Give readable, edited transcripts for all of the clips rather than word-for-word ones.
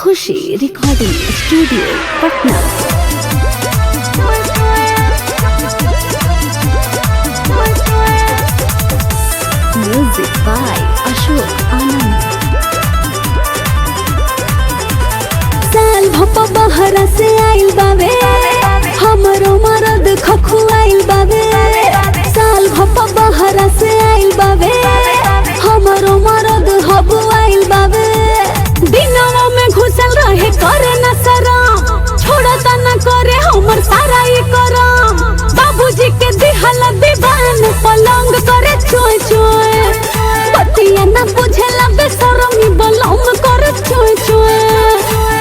Khushi recording studio Patna. Music by Ashok Anand. साल भप्पा बहरा से आइल बावे, हमरो मरद खखुआइल बावे। साल भप्पा बहरा से आइल बावे, हमरो मरद हबुआइल बावे। दिनवा में घुसल रहे करे न शरम, छोड़ता न करे हमर सारा ये करम। बाबूजी के दिहल दीवान पलंग करे चोय चोय, पतिया न बुझेला बेशरमी बलम करे चोय चोय।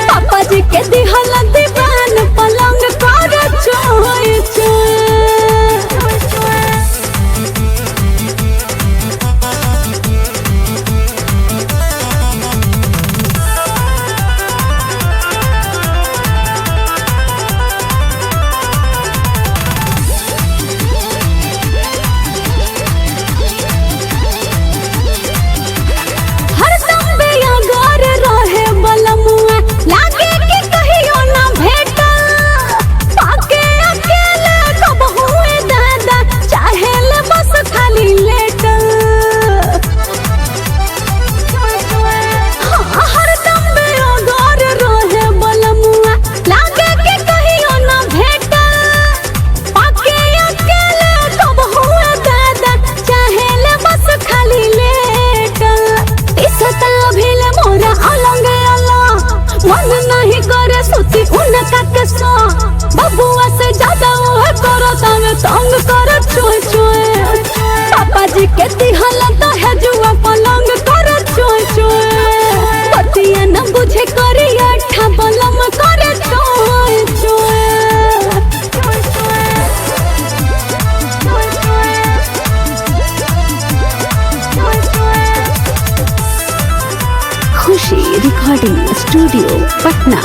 पापा जी के दिहल दीवान पलंग करे चोय चोय। बबुआ से ज्यादा वो करता में तंग करे चोय चोय। पापा जी के दिहल है जुआ पलंग करे चोय चोय। पतिया न बुझे करे अठा बलम करे चोय चोय। खुशी रिकॉर्डिंग स्टूडियो पटना।